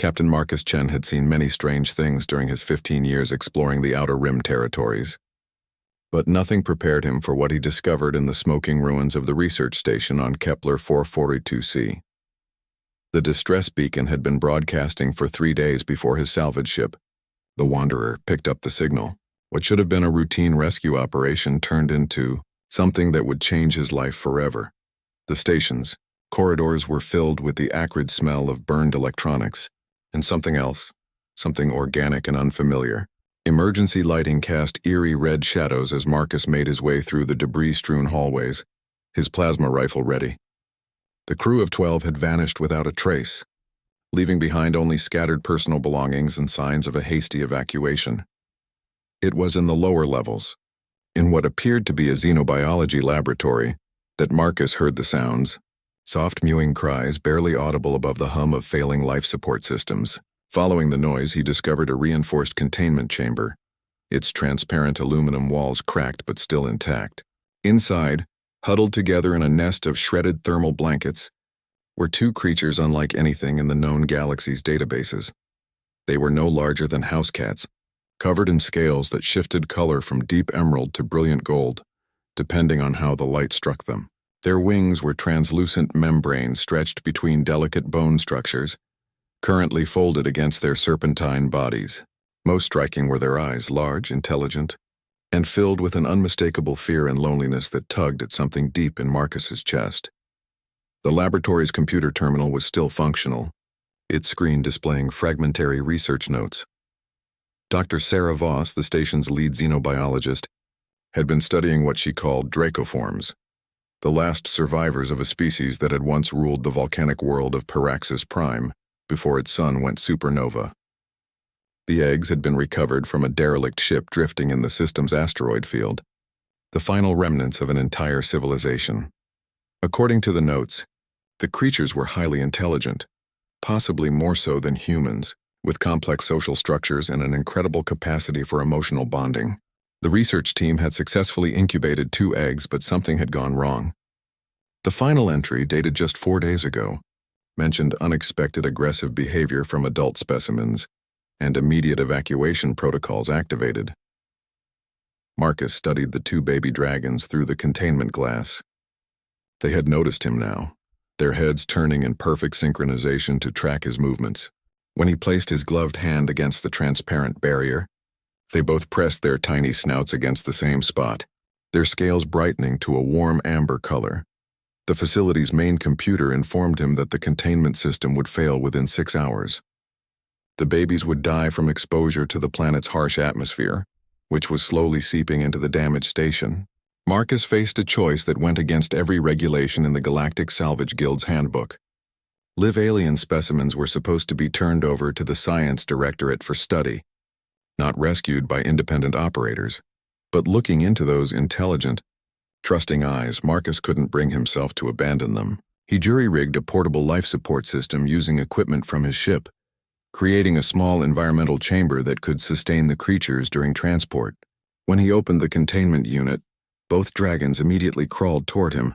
Captain Marcus Chen had seen many strange things during his 15 years exploring the Outer Rim territories. But nothing prepared him for what he discovered in the smoking ruins of the research station on Kepler 442c. The distress beacon had been broadcasting for 3 days before his salvage ship, the Wanderer, picked up the signal. What should have been a routine rescue operation turned into something that would change his life forever. The station's corridors were filled with the acrid smell of burned electronics, and something else, something organic and unfamiliar. Emergency lighting cast eerie red shadows as Marcus made his way through the debris-strewn hallways, his plasma rifle ready. The crew of 12 had vanished without a trace, leaving behind only scattered personal belongings and signs of a hasty evacuation. It was in the lower levels, in what appeared to be a xenobiology laboratory, that Marcus heard the sounds, soft mewing cries barely audible above the hum of failing life support systems. Following the noise, he discovered a reinforced containment chamber, its transparent aluminum walls cracked but still intact. Inside, huddled together in a nest of shredded thermal blankets, were 2 creatures unlike anything in the known galaxy's databases. They were no larger than house cats, covered in scales that shifted color from deep emerald to brilliant gold, depending on how the light struck them. Their wings were translucent membranes stretched between delicate bone structures, currently folded against their serpentine bodies. Most striking were their eyes, large, intelligent, and filled with an unmistakable fear and loneliness that tugged at something deep in Marcus's chest. The laboratory's computer terminal was still functional, its screen displaying fragmentary research notes. Dr. Sarah Voss, the station's lead xenobiologist, had been studying what she called dracoforms, the last survivors of a species that had once ruled the volcanic world of Paraxis Prime before its sun went supernova. The eggs had been recovered from a derelict ship drifting in the system's asteroid field, the final remnants of an entire civilization. According to the notes, the creatures were highly intelligent, possibly more so than humans, with complex social structures and an incredible capacity for emotional bonding. The research team had successfully incubated 2 eggs, but something had gone wrong. The final entry, dated just 4 days ago, mentioned unexpected aggressive behavior from adult specimens and immediate evacuation protocols activated. Marcus studied the 2 baby dragons through the containment glass. They had noticed him now, their heads turning in perfect synchronization to track his movements. When he placed his gloved hand against the transparent barrier, they both pressed their tiny snouts against the same spot, their scales brightening to a warm amber color. The facility's main computer informed him that the containment system would fail within 6 hours. The babies would die from exposure to the planet's harsh atmosphere, which was slowly seeping into the damaged station. Marcus faced a choice that went against every regulation in the Galactic Salvage Guild's handbook. Live alien specimens were supposed to be turned over to the Science Directorate for study, not rescued by independent operators. But looking into those intelligent, trusting eyes, Marcus couldn't bring himself to abandon them. He jury-rigged a portable life support system using equipment from his ship, creating a small environmental chamber that could sustain the creatures during transport. When he opened the containment unit, both dragons immediately crawled toward him,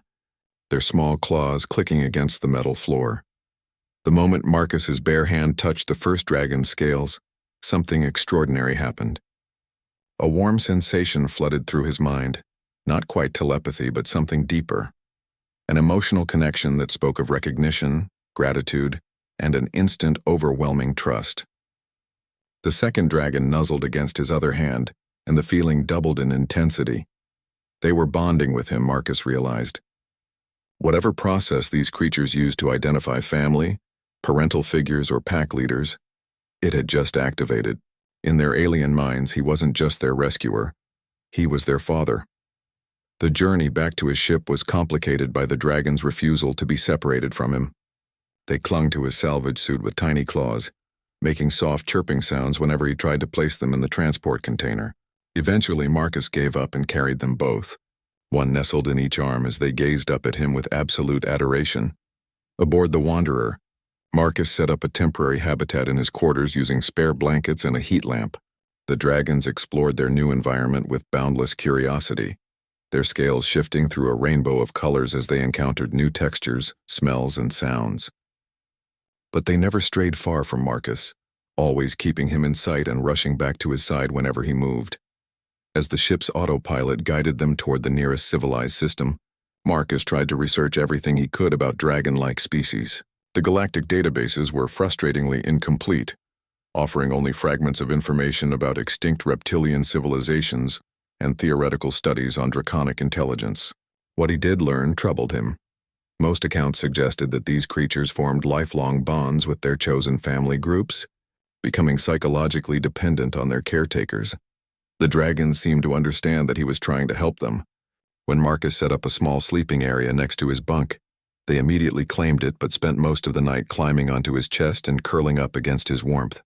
their small claws clicking against the metal floor. The moment Marcus's bare hand touched the first dragon's scales, something extraordinary happened. A warm sensation flooded through his mind, not quite telepathy, but something deeper. An emotional connection that spoke of recognition, gratitude, and an instant overwhelming trust. The second dragon nuzzled against his other hand, and the feeling doubled in intensity. They were bonding with him, Marcus realized. Whatever process these creatures used to identify family, parental figures, or pack leaders, it had just activated. In their alien minds, he wasn't just their rescuer. He was their father. The journey back to his ship was complicated by the dragon's refusal to be separated from him. They clung to his salvage suit with tiny claws, making soft chirping sounds whenever he tried to place them in the transport container. Eventually, Marcus gave up and carried them both. One nestled in each arm as they gazed up at him with absolute adoration. Aboard the Wanderer, Marcus set up a temporary habitat in his quarters using spare blankets and a heat lamp. The dragons explored their new environment with boundless curiosity, their scales shifting through a rainbow of colors as they encountered new textures, smells, and sounds. But they never strayed far from Marcus, always keeping him in sight and rushing back to his side whenever he moved. As the ship's autopilot guided them toward the nearest civilized system, Marcus tried to research everything he could about dragon-like species. The galactic databases were frustratingly incomplete, offering only fragments of information about extinct reptilian civilizations and theoretical studies on draconic intelligence. What he did learn troubled him. Most accounts suggested that these creatures formed lifelong bonds with their chosen family groups, becoming psychologically dependent on their caretakers. The dragons seemed to understand that he was trying to help them. When Marcus set up a small sleeping area next to his bunk, they immediately claimed it but spent most of the night climbing onto his chest and curling up against his warmth.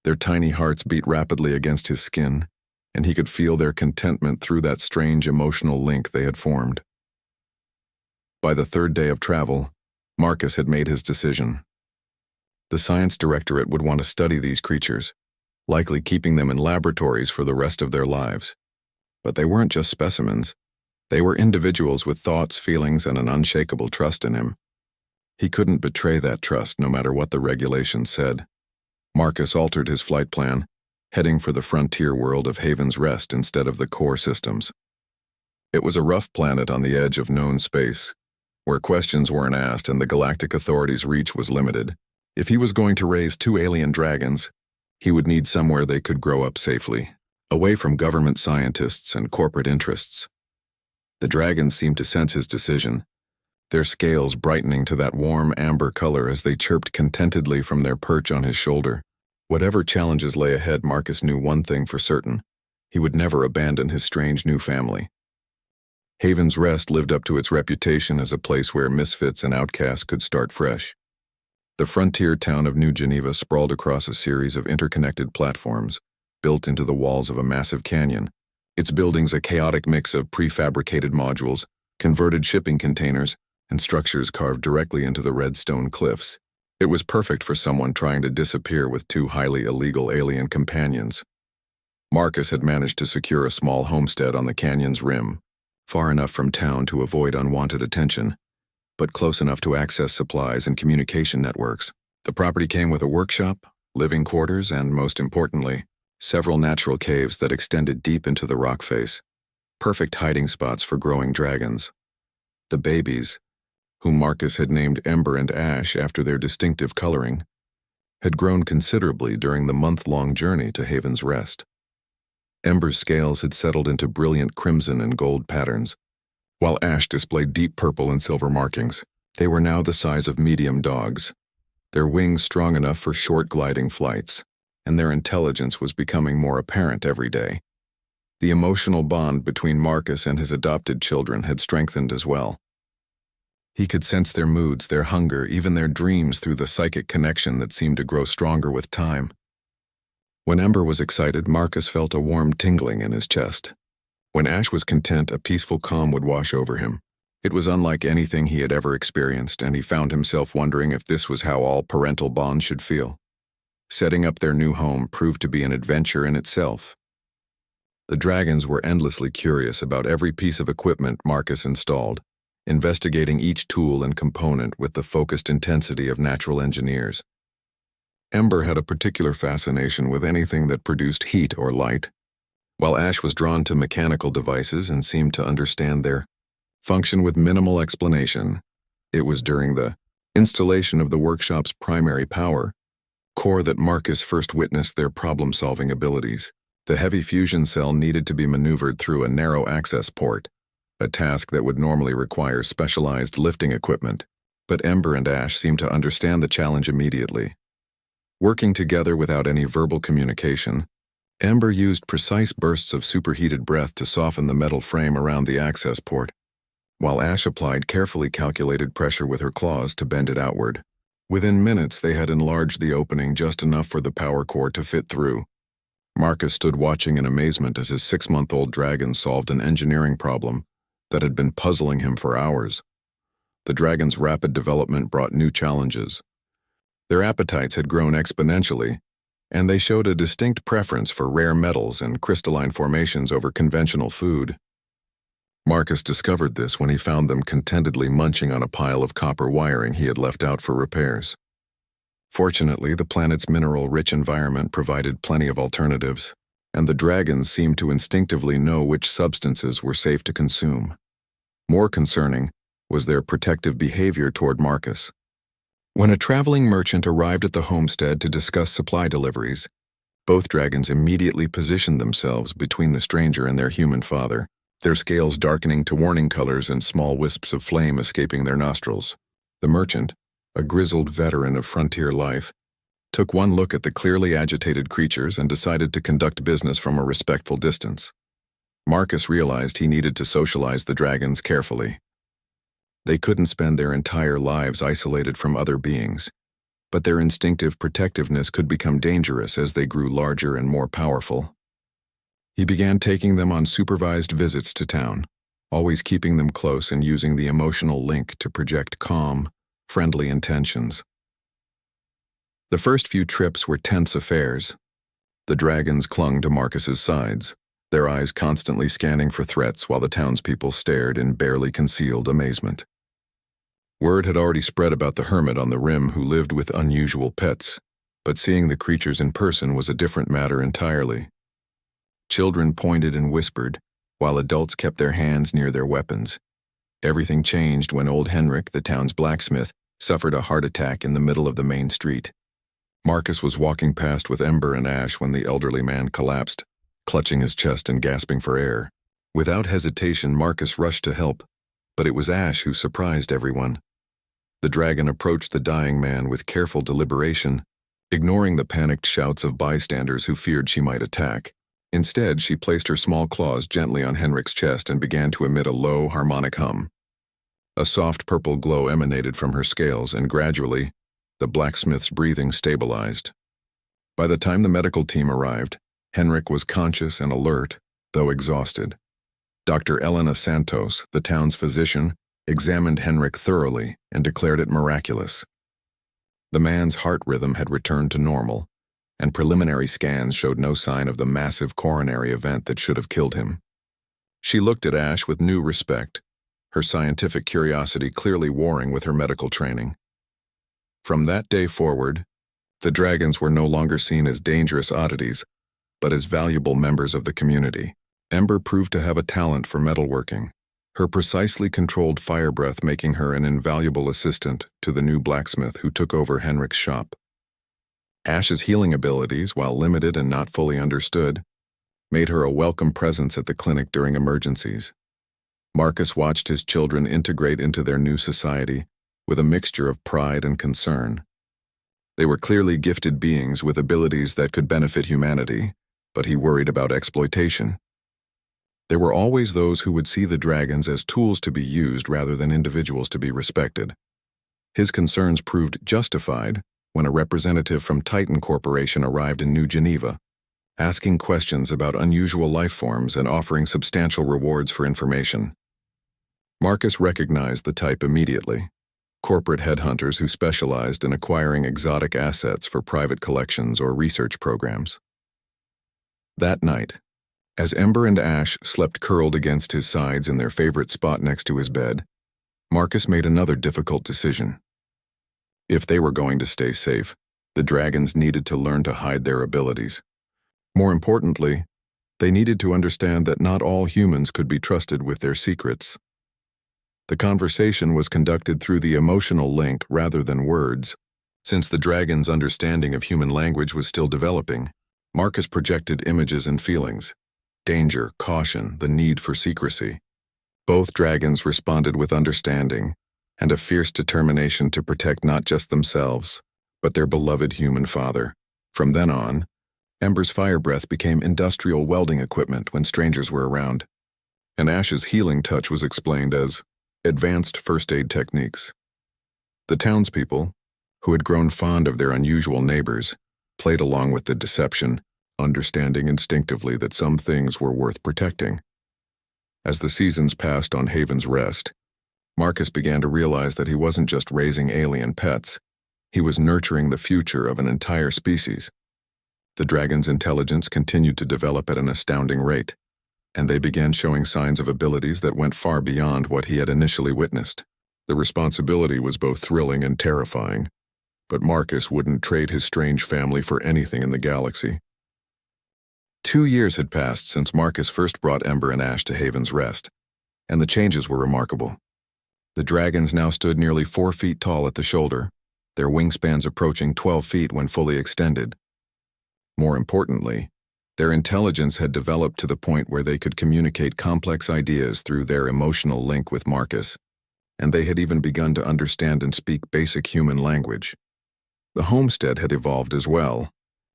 Their tiny hearts beat rapidly against his skin, and he could feel their contentment through that strange emotional link they had formed. By the third day of travel, Marcus had made his decision. The science directorate would want to study these creatures, likely keeping them in laboratories for the rest of their lives. But they weren't just specimens. They were individuals with thoughts, feelings, and an unshakable trust in him. He couldn't betray that trust no matter what the regulations said. Marcus altered his flight plan, heading for the frontier world of Haven's Rest instead of the core systems. It was a rough planet on the edge of known space, where questions weren't asked and the galactic authorities' reach was limited. If he was going to raise 2 alien dragons, he would need somewhere they could grow up safely, away from government scientists and corporate interests. The dragons seemed to sense his decision, their scales brightening to that warm amber color as they chirped contentedly from their perch on his shoulder. Whatever challenges lay ahead, Marcus knew one thing for certain: he would never abandon his strange new family. Haven's Rest lived up to its reputation as a place where misfits and outcasts could start fresh. The frontier town of New Geneva sprawled across a series of interconnected platforms, built into the walls of a massive canyon, its buildings a chaotic mix of prefabricated modules, converted shipping containers, and structures carved directly into the red stone cliffs. It was perfect for someone trying to disappear with 2 highly illegal alien companions. Marcus had managed to secure a small homestead on the canyon's rim, far enough from town to avoid unwanted attention, but close enough to access supplies and communication networks. The property came with a workshop, living quarters, and, most importantly, several natural caves that extended deep into the rock face, perfect hiding spots for growing dragons. The babies, whom Marcus had named Ember and Ash after their distinctive coloring, had grown considerably during the month-long journey to Haven's Rest. Ember's scales had settled into brilliant crimson and gold patterns, while Ash displayed deep purple and silver markings. They were now the size of medium dogs, their wings strong enough for short gliding flights, and their intelligence was becoming more apparent every day. The emotional bond between Marcus and his adopted children had strengthened as well. He could sense their moods, their hunger, even their dreams through the psychic connection that seemed to grow stronger with time. When Ember was excited, Marcus felt a warm tingling in his chest. When Ash was content, a peaceful calm would wash over him. It was unlike anything he had ever experienced, and he found himself wondering if this was how all parental bonds should feel. Setting up their new home proved to be an adventure in itself. The dragons were endlessly curious about every piece of equipment Marcus installed, investigating each tool and component with the focused intensity of natural engineers. Ember had a particular fascination with anything that produced heat or light, while Ash was drawn to mechanical devices and seemed to understand their function with minimal explanation. It was during the installation of the workshop's primary power core that Marcus first witnessed their problem-solving abilities. The heavy fusion cell needed to be maneuvered through a narrow access port, a task that would normally require specialized lifting equipment, but Ember and Ash seemed to understand the challenge immediately. Working together without any verbal communication, Ember used precise bursts of superheated breath to soften the metal frame around the access port, while Ash applied carefully calculated pressure with her claws to bend it outward. Within minutes, they had enlarged the opening just enough for the power core to fit through. Marcus stood watching in amazement as his 6-month-old dragon solved an engineering problem that had been puzzling him for hours. The dragon's rapid development brought new challenges. Their appetites had grown exponentially, and they showed a distinct preference for rare metals and crystalline formations over conventional food. Marcus discovered this when he found them contentedly munching on a pile of copper wiring he had left out for repairs. Fortunately, the planet's mineral-rich environment provided plenty of alternatives, and the dragons seemed to instinctively know which substances were safe to consume. More concerning was their protective behavior toward Marcus. When a traveling merchant arrived at the homestead to discuss supply deliveries, both dragons immediately positioned themselves between the stranger and their human father, their scales darkening to warning colors and small wisps of flame escaping their nostrils. The merchant, a grizzled veteran of frontier life, took one look at the clearly agitated creatures and decided to conduct business from a respectful distance. Marcus realized he needed to socialize the dragons carefully. They couldn't spend their entire lives isolated from other beings, but their instinctive protectiveness could become dangerous as they grew larger and more powerful. He began taking them on supervised visits to town, always keeping them close and using the emotional link to project calm, friendly intentions. The first few trips were tense affairs. The dragons clung to Marcus's sides, their eyes constantly scanning for threats while the townspeople stared in barely concealed amazement. Word had already spread about the hermit on the rim who lived with unusual pets, but seeing the creatures in person was a different matter entirely. Children pointed and whispered, while adults kept their hands near their weapons. Everything changed when old Henrik, the town's blacksmith, suffered a heart attack in the middle of the main street. Marcus was walking past with Ember and Ash when the elderly man collapsed, clutching his chest and gasping for air. Without hesitation, Marcus rushed to help, but it was Ash who surprised everyone. The dragon approached the dying man with careful deliberation, ignoring the panicked shouts of bystanders who feared she might attack. Instead, she placed her small claws gently on Henrik's chest and began to emit a low, harmonic hum. A soft purple glow emanated from her scales, and gradually, the blacksmith's breathing stabilized. By the time the medical team arrived, Henrik was conscious and alert, though exhausted. Dr. Elena Santos, the town's physician, examined Henrik thoroughly and declared it miraculous. The man's heart rhythm had returned to normal, and preliminary scans showed no sign of the massive coronary event that should have killed him. She looked at Ash with new respect, her scientific curiosity clearly warring with her medical training. From that day forward, the dragons were no longer seen as dangerous oddities, but as valuable members of the community. Ember proved to have a talent for metalworking, her precisely controlled fire breath making her an invaluable assistant to the new blacksmith who took over Henrik's shop. Ash's healing abilities, while limited and not fully understood, made her a welcome presence at the clinic during emergencies. Marcus watched his children integrate into their new society with a mixture of pride and concern. They were clearly gifted beings with abilities that could benefit humanity, but he worried about exploitation. There were always those who would see the dragons as tools to be used rather than individuals to be respected. His concerns proved justified when a representative from Titan Corporation arrived in New Geneva, asking questions about unusual life forms and offering substantial rewards for information. Marcus recognized the type immediately: corporate headhunters who specialized in acquiring exotic assets for private collections or research programs. That night, as Ember and Ash slept curled against his sides in their favorite spot next to his bed, Marcus made another difficult decision. If they were going to stay safe, the dragons needed to learn to hide their abilities. More importantly, they needed to understand that not all humans could be trusted with their secrets. The conversation was conducted through the emotional link rather than words. Since the dragon's understanding of human language was still developing, Marcus projected images and feelings: danger, caution, the need for secrecy. Both dragons responded with understanding and a fierce determination to protect not just themselves, but their beloved human father. From then on, Ember's fire breath became industrial welding equipment when strangers were around, and Ash's healing touch was explained as advanced first aid techniques. The townspeople, who had grown fond of their unusual neighbors, played along with the deception, understanding instinctively that some things were worth protecting. As the seasons passed on Haven's Rest, Marcus began to realize that he wasn't just raising alien pets, he was nurturing the future of an entire species. The dragon's intelligence continued to develop at an astounding rate, and they began showing signs of abilities that went far beyond what he had initially witnessed. The responsibility was both thrilling and terrifying, but Marcus wouldn't trade his strange family for anything in the galaxy. 2 years had passed since Marcus first brought Ember and Ash to Haven's Rest, and the changes were remarkable. The dragons now stood nearly 4 feet tall at the shoulder, their wingspans approaching 12 feet when fully extended. More importantly, their intelligence had developed to the point where they could communicate complex ideas through their emotional link with Marcus, and they had even begun to understand and speak basic human language. The homestead had evolved as well,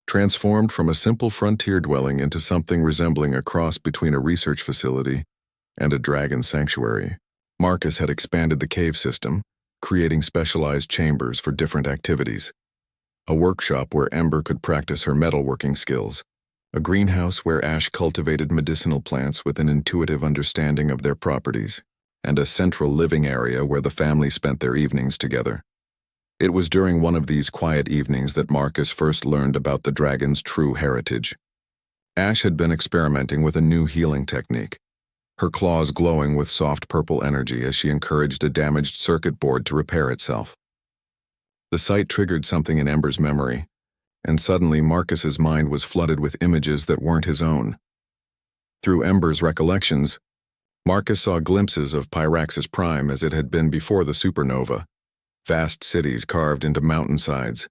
transformed from a simple frontier dwelling into something resembling a cross between a research facility and a dragon sanctuary. Marcus had expanded the cave system, creating specialized chambers for different activities. A workshop where Ember could practice her metalworking skills, a greenhouse where Ash cultivated medicinal plants with an intuitive understanding of their properties, and a central living area where the family spent their evenings together. It was during one of these quiet evenings that Marcus first learned about the dragon's true heritage. Ash had been experimenting with a new healing technique, her claws glowing with soft purple energy as she encouraged a damaged circuit board to repair itself. The sight triggered something in Ember's memory, and suddenly Marcus's mind was flooded with images that weren't his own. Through Ember's recollections, Marcus saw glimpses of Pyraxis Prime as it had been before the supernova. Vast cities carved into mountainsides,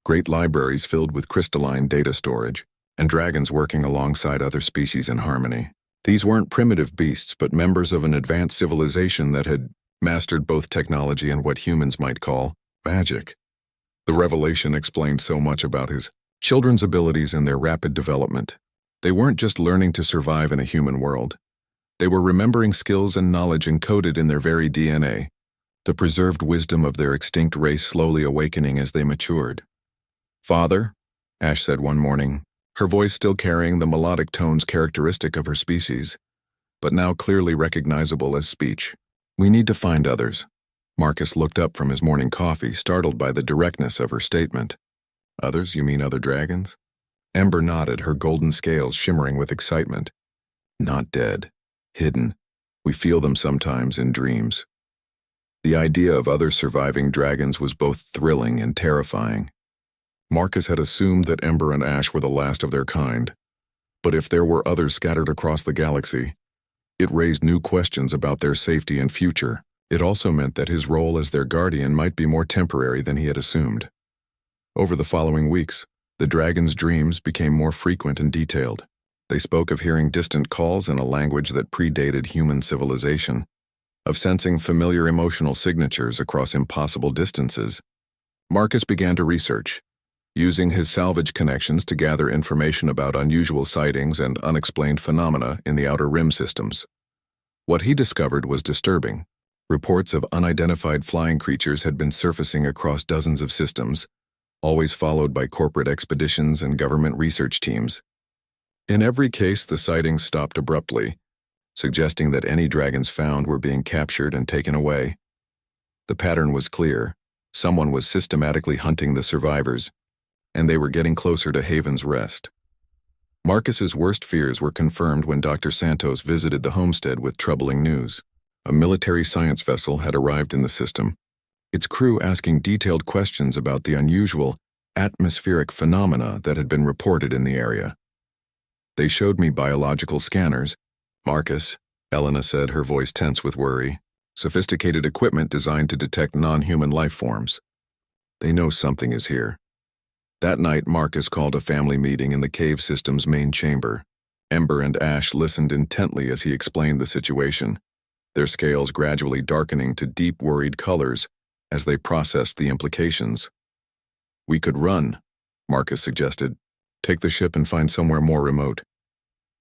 great libraries filled with crystalline data storage, and dragons working alongside other species in harmony. These weren't primitive beasts, but members of an advanced civilization that had mastered both technology and what humans might call magic. The revelation explained so much about his children's abilities and their rapid development. They weren't just learning to survive in a human world. They were remembering skills and knowledge encoded in their very DNA, the preserved wisdom of their extinct race slowly awakening as they matured. "Father," Ash said one morning, her voice still carrying the melodic tones characteristic of her species, but now clearly recognizable as speech. "We need to find others." Marcus looked up from his morning coffee, startled by the directness of her statement. "Others? You mean other dragons?" Ember nodded, her golden scales shimmering with excitement. "Not dead. Hidden. We feel them sometimes in dreams." The idea of other surviving dragons was both thrilling and terrifying. Marcus had assumed that Ember and Ash were the last of their kind, but if there were others scattered across the galaxy, it raised new questions about their safety and future. It also meant that his role as their guardian might be more temporary than he had assumed. Over the following weeks, the dragon's dreams became more frequent and detailed. They spoke of hearing distant calls in a language that predated human civilization, of sensing familiar emotional signatures across impossible distances. Marcus began to research, using his salvage connections to gather information about unusual sightings and unexplained phenomena in the Outer Rim systems. What he discovered was disturbing. Reports of unidentified flying creatures had been surfacing across dozens of systems, always followed by corporate expeditions and government research teams. In every case, the sightings stopped abruptly, suggesting that any dragons found were being captured and taken away. The pattern was clear. Someone was systematically hunting the survivors, and they were getting closer to Haven's Rest. Marcus's worst fears were confirmed when Dr. Santos visited the homestead with troubling news. A military science vessel had arrived in the system, its crew asking detailed questions about the unusual atmospheric phenomena that had been reported in the area. "They showed me biological scanners, Marcus," Elena said, her voice tense with worry. "Sophisticated equipment designed to detect non-human life forms. They know something is here." That night, Marcus called a family meeting in the cave system's main chamber. Ember and Ash listened intently as he explained the situation, their scales gradually darkening to deep, worried colors as they processed the implications. "We could run," Marcus suggested. "Take the ship and find somewhere more remote."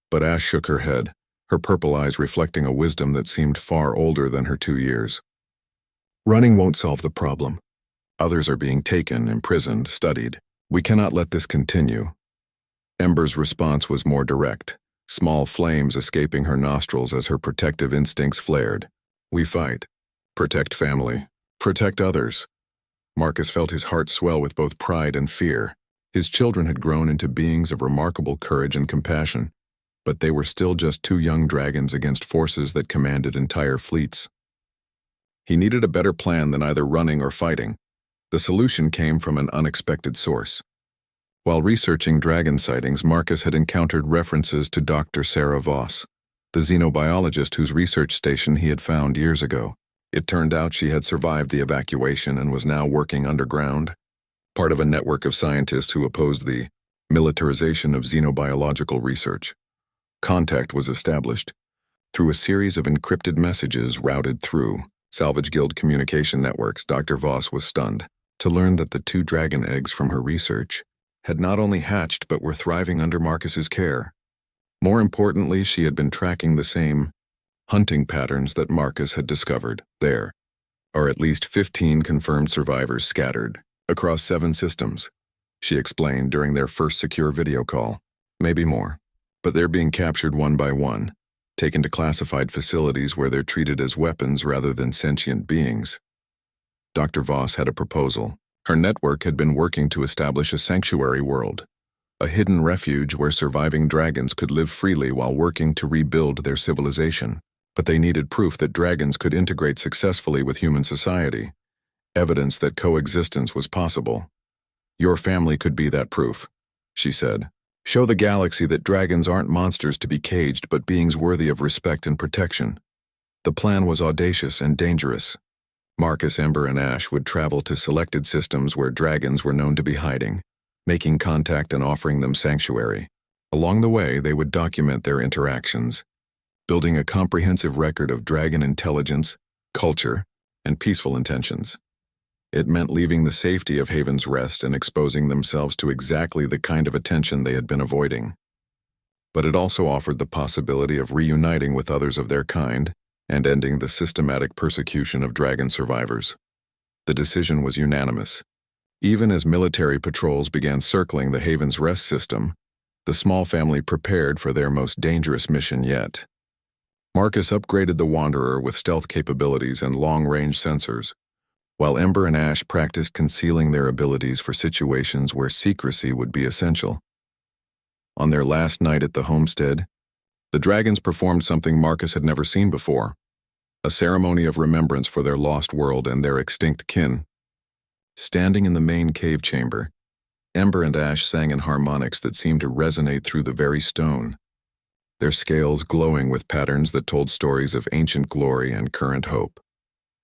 But Ash shook her head, her purple eyes reflecting a wisdom that seemed far older than her 2 years. "Running won't solve the problem. Others are being taken, imprisoned, studied. We cannot let this continue." Ember's response was more direct, small flames escaping her nostrils as her protective instincts flared. "We fight. Protect family. Protect others." Marcus felt his heart swell with both pride and fear. His children had grown into beings of remarkable courage and compassion, but they were still just 2 young dragons against forces that commanded entire fleets. He needed a better plan than either running or fighting, The solution came from an unexpected source. While researching dragon sightings, Marcus had encountered references to Dr. Sarah Voss, the xenobiologist whose research station he had found years ago. It turned out she had survived the evacuation and was now working underground, part of a network of scientists who opposed the militarization of xenobiological research. Contact was established through a series of encrypted messages routed through Salvage Guild communication networks. Dr. Voss was stunned to learn that the 2 dragon eggs from her research had not only hatched but were thriving under Marcus's care. More importantly, she had been tracking the same hunting patterns that Marcus had discovered. There are at least 15 confirmed survivors scattered across 7 systems, she explained during their first secure video call. Maybe more, but they're being captured one by one, taken to classified facilities where they're treated as weapons rather than sentient beings. Dr. Voss had a proposal. Her network had been working to establish a sanctuary world, a hidden refuge where surviving dragons could live freely while working to rebuild their civilization. But they needed proof that dragons could integrate successfully with human society, evidence that coexistence was possible. Your family could be that proof, she said. Show the galaxy that dragons aren't monsters to be caged but beings worthy of respect and protection. The plan was audacious and dangerous. Marcus, Ember, and Ash would travel to selected systems where dragons were known to be hiding, making contact and offering them sanctuary. Along the way, they would document their interactions, building a comprehensive record of dragon intelligence, culture, and peaceful intentions. It meant leaving the safety of Haven's Rest and exposing themselves to exactly the kind of attention they had been avoiding. But it also offered the possibility of reuniting with others of their kind and ending the systematic persecution of dragon survivors. The decision was unanimous. Even as military patrols began circling the Haven's Rest system, the small family prepared for their most dangerous mission yet. Marcus upgraded the Wanderer with stealth capabilities and long-range sensors, while Ember and Ash practiced concealing their abilities for situations where secrecy would be essential. On their last night at the homestead, the dragons performed something Marcus had never seen before, a ceremony of remembrance for their lost world and their extinct kin. Standing in the main cave chamber, Ember and Ash sang in harmonics that seemed to resonate through the very stone, their scales glowing with patterns that told stories of ancient glory and current hope.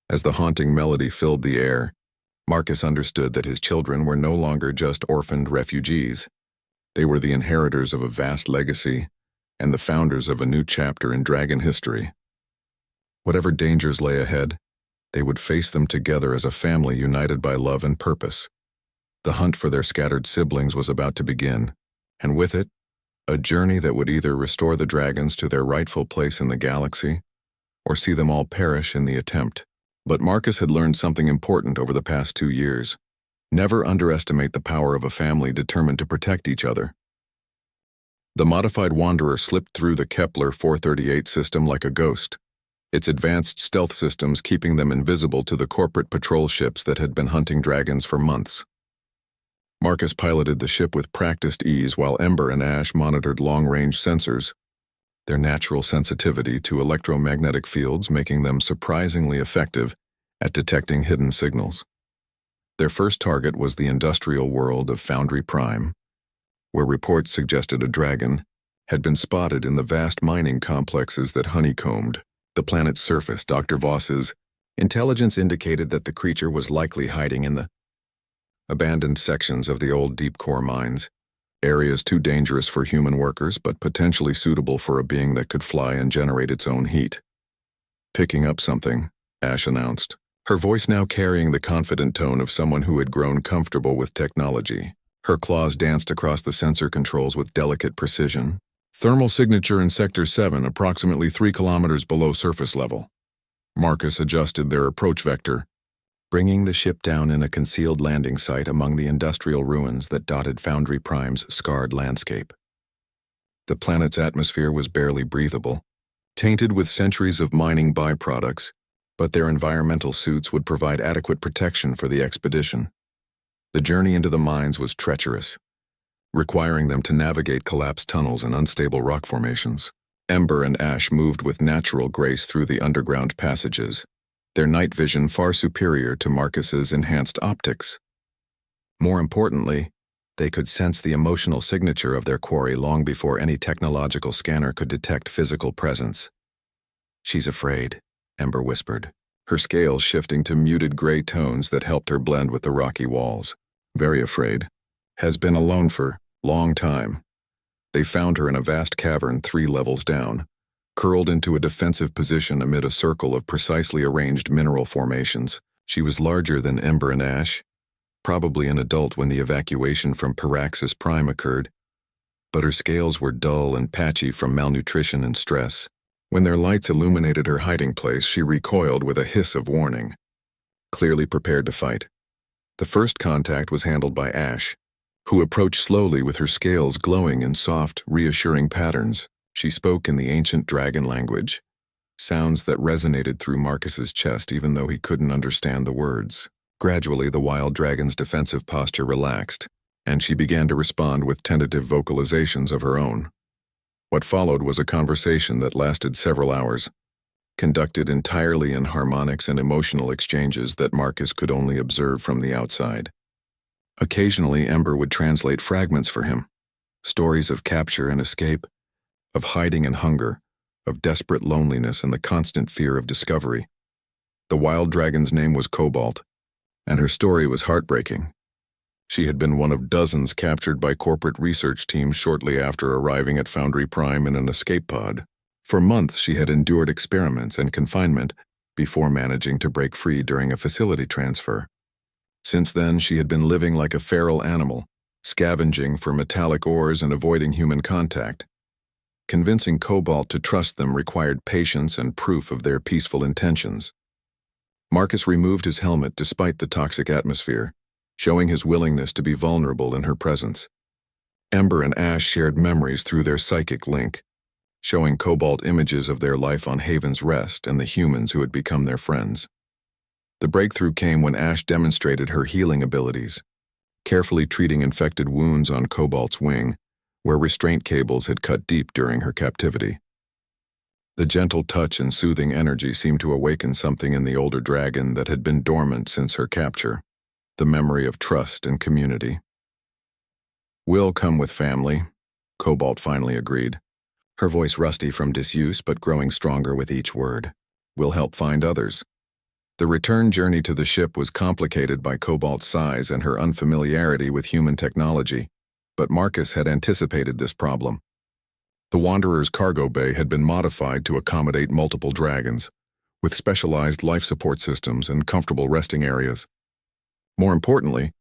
As the haunting melody filled the air, Marcus understood that his children were no longer just orphaned refugees. They were the inheritors of a vast legacy and the founders of a new chapter in dragon history. Whatever dangers lay ahead, they would face them together as a family united by love and purpose. The hunt for their scattered siblings was about to begin, and with it, a journey that would either restore the dragons to their rightful place in the galaxy or see them all perish in the attempt. But Marcus had learned something important over the past 2 years. Never underestimate the power of a family determined to protect each other. The modified Wanderer slipped through the Kepler 438 system like a ghost, its advanced stealth systems keeping them invisible to the corporate patrol ships that had been hunting dragons for months. Marcus piloted the ship with practiced ease while Ember and Ash monitored long-range sensors, their natural sensitivity to electromagnetic fields making them surprisingly effective at detecting hidden signals. Their first target was the industrial world of Foundry Prime, where reports suggested a dragon had been spotted in the vast mining complexes that honeycombed the planet's surface. Dr. Voss's intelligence indicated that the creature was likely hiding in the abandoned sections of the old deep core mines, areas too dangerous for human workers but potentially suitable for a being that could fly and generate its own heat. Picking up something, Ash announced, her voice now carrying the confident tone of someone who had grown comfortable with technology. Her claws danced across the sensor controls with delicate precision. Thermal signature in Sector 7, approximately 3 kilometers below surface level. Marcus adjusted their approach vector, bringing the ship down in a concealed landing site among the industrial ruins that dotted Foundry Prime's scarred landscape. The planet's atmosphere was barely breathable, tainted with centuries of mining byproducts, but their environmental suits would provide adequate protection for the expedition. The journey into the mines was treacherous, requiring them to navigate collapsed tunnels and unstable rock formations. Ember and Ash moved with natural grace through the underground passages, their night vision far superior to Marcus's enhanced optics. More importantly, they could sense the emotional signature of their quarry long before any technological scanner could detect physical presence. "She's afraid," Ember whispered, her scales shifting to muted gray tones that helped her blend with the rocky walls. "Very afraid. Has been alone for long time." They found her in a vast cavern 3 levels down, curled into a defensive position amid a circle of precisely arranged mineral formations. She was larger than Ember and Ash, probably an adult when the evacuation from Paraxis Prime occurred, but her scales were dull and patchy from malnutrition and stress. When their lights illuminated her hiding place, she recoiled with a hiss of warning, clearly prepared to fight. The first contact was handled by Ash, who approached slowly with her scales glowing in soft, reassuring patterns. She spoke in the ancient dragon language, sounds that resonated through Marcus's chest even though he couldn't understand the words. Gradually, the wild dragon's defensive posture relaxed, and she began to respond with tentative vocalizations of her own. What followed was a conversation that lasted several hours, conducted entirely in harmonics and emotional exchanges that Marcus could only observe from the outside. Occasionally, Ember would translate fragments for him, stories of capture and escape, of hiding and hunger, of desperate loneliness and the constant fear of discovery. The wild dragon's name was Cobalt, and her story was heartbreaking. She had been one of dozens captured by corporate research teams shortly after arriving at Foundry Prime in an escape pod. For months, she had endured experiments and confinement before managing to break free during a facility transfer. Since then, she had been living like a feral animal, scavenging for metallic ores and avoiding human contact. Convincing Cobalt to trust them required patience and proof of their peaceful intentions. Marcus removed his helmet despite the toxic atmosphere, showing his willingness to be vulnerable in her presence. Ember and Ash shared memories through their psychic link, showing Cobalt images of their life on Haven's Rest and the humans who had become their friends. The breakthrough came when Ash demonstrated her healing abilities, carefully treating infected wounds on Cobalt's wing, where restraint cables had cut deep during her captivity. The gentle touch and soothing energy seemed to awaken something in the older dragon that had been dormant since her capture, the memory of trust and community. "We'll come with family," Cobalt finally agreed, her voice rusty from disuse but growing stronger with each word. "We'll help find others." The return journey to the ship was complicated by Cobalt's size and her unfamiliarity with human technology, but Marcus had anticipated this problem. The Wanderer's cargo bay had been modified to accommodate multiple dragons, with specialized life support systems and comfortable resting areas. More importantly,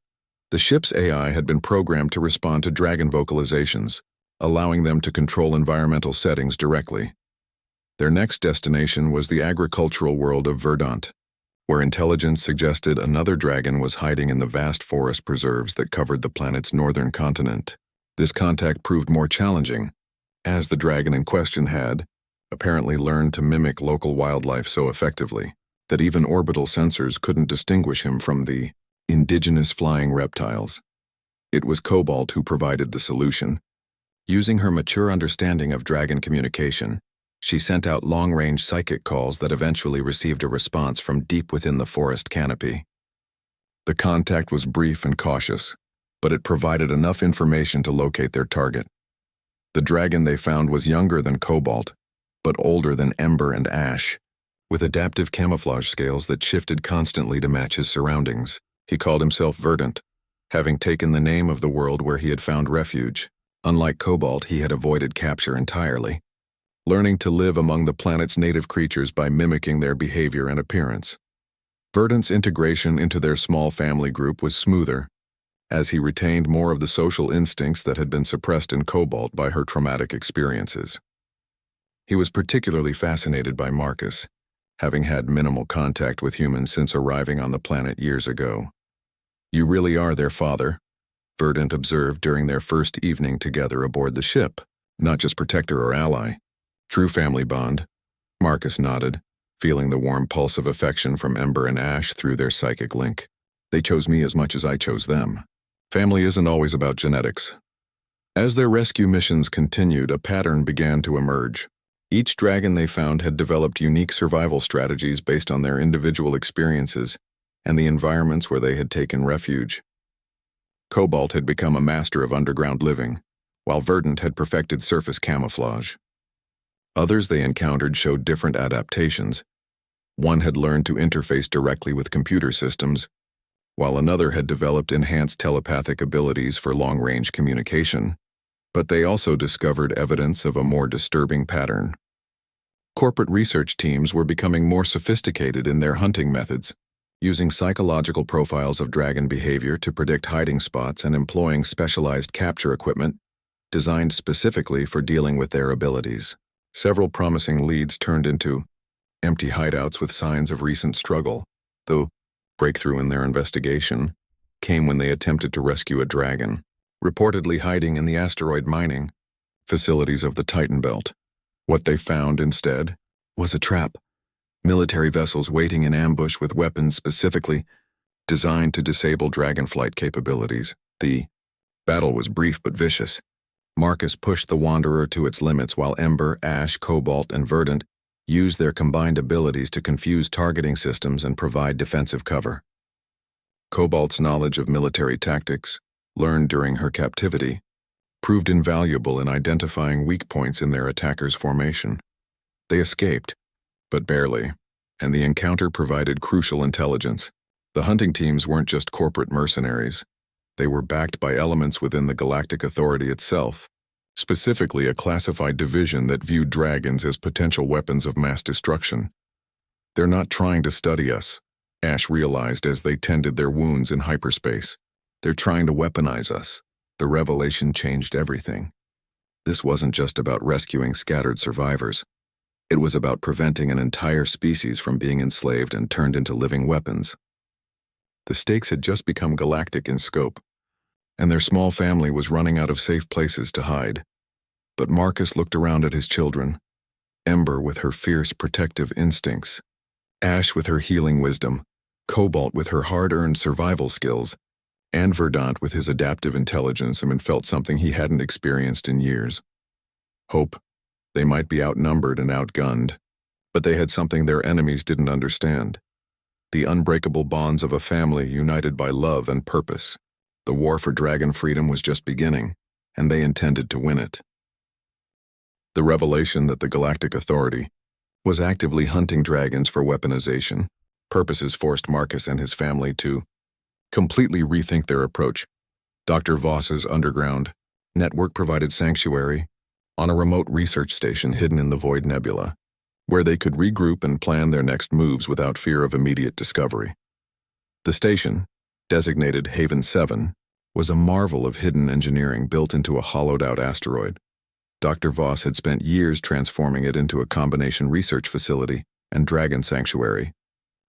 the ship's AI had been programmed to respond to dragon vocalizations, allowing them to control environmental settings directly. Their next destination was the agricultural world of Verdant, where intelligence suggested another dragon was hiding in the vast forest preserves that covered the planet's northern continent. This contact proved more challenging, as the dragon in question had, apparently learned to mimic local wildlife so effectively that even orbital sensors couldn't distinguish him from the indigenous flying reptiles. It was Cobalt who provided the solution. Using her mature understanding of dragon communication, she sent out long-range psychic calls that eventually received a response from deep within the forest canopy. The contact was brief and cautious, but it provided enough information to locate their target. The dragon they found was younger than Cobalt, but older than Ember and Ash, with adaptive camouflage scales that shifted constantly to match his surroundings. He called himself Verdant, having taken the name of the world where he had found refuge. Unlike Cobalt, he had avoided capture entirely, learning to live among the planet's native creatures by mimicking their behavior and appearance. Verdant's integration into their small family group was smoother, as he retained more of the social instincts that had been suppressed in Cobalt by her traumatic experiences. He was particularly fascinated by Marcus, having had minimal contact with humans since arriving on the planet years ago. "You really are their father," Verdant observed during their first evening together aboard the ship. "Not just protector or ally. True family bond." Marcus nodded, feeling the warm pulse of affection from Ember and Ash through their psychic link. "They chose me as much as I chose them." Family isn't always about genetics. As their rescue missions continued, a pattern began to emerge. Each dragon they found had developed unique survival strategies based on their individual experiences and the environments where they had taken refuge. Cobalt had become a master of underground living, while Verdant had perfected surface camouflage. Others they encountered showed different adaptations. One had learned to interface directly with computer systems, while another had developed enhanced telepathic abilities for long-range communication. But they also discovered evidence of a more disturbing pattern. Corporate research teams were becoming more sophisticated in their hunting methods, using psychological profiles of dragon behavior to predict hiding spots and employing specialized capture equipment designed specifically for dealing with their abilities. Several promising leads turned into empty hideouts with signs of recent struggle, though breakthrough in their investigation came when they attempted to rescue a dragon, reportedly hiding in the asteroid mining facilities of the Titan Belt. What they found instead was a trap. Military vessels waiting in ambush with weapons specifically designed to disable dragonflight capabilities. The battle was brief but vicious. Marcus pushed the Wanderer to its limits while Ember, Ash, Cobalt, and Verdant used their combined abilities to confuse targeting systems and provide defensive cover. Cobalt's knowledge of military tactics, learned during her captivity, proved invaluable in identifying weak points in their attackers' formation. They escaped, but barely, and the encounter provided crucial intelligence. The hunting teams weren't just corporate mercenaries. They were backed by elements within the Galactic Authority itself, specifically a classified division that viewed dragons as potential weapons of mass destruction. They're not trying to study us, Ash realized as they tended their wounds in hyperspace. They're trying to weaponize us. The revelation changed everything. This wasn't just about rescuing scattered survivors. It was about preventing an entire species from being enslaved and turned into living weapons. The stakes had just become galactic in scope, and their small family was running out of safe places to hide. But Marcus looked around at his children, Ember with her fierce protective instincts, Ash with her healing wisdom, Cobalt with her hard-earned survival skills, and Verdant with his adaptive intelligence, and felt something he hadn't experienced in years. Hope. They might be outnumbered and outgunned, but they had something their enemies didn't understand. The unbreakable bonds of a family united by love and purpose. The war for dragon freedom was just beginning, and they intended to win it. The revelation that the Galactic Authority was actively hunting dragons for weaponization purposes forced Marcus and his family to completely rethink their approach. Dr. Voss's underground network provided sanctuary on a remote research station hidden in the Void Nebula, where they could regroup and plan their next moves without fear of immediate discovery. The station, designated Haven 7, was a marvel of hidden engineering built into a hollowed-out asteroid. Dr. Voss had spent years transforming it into a combination research facility and dragon sanctuary,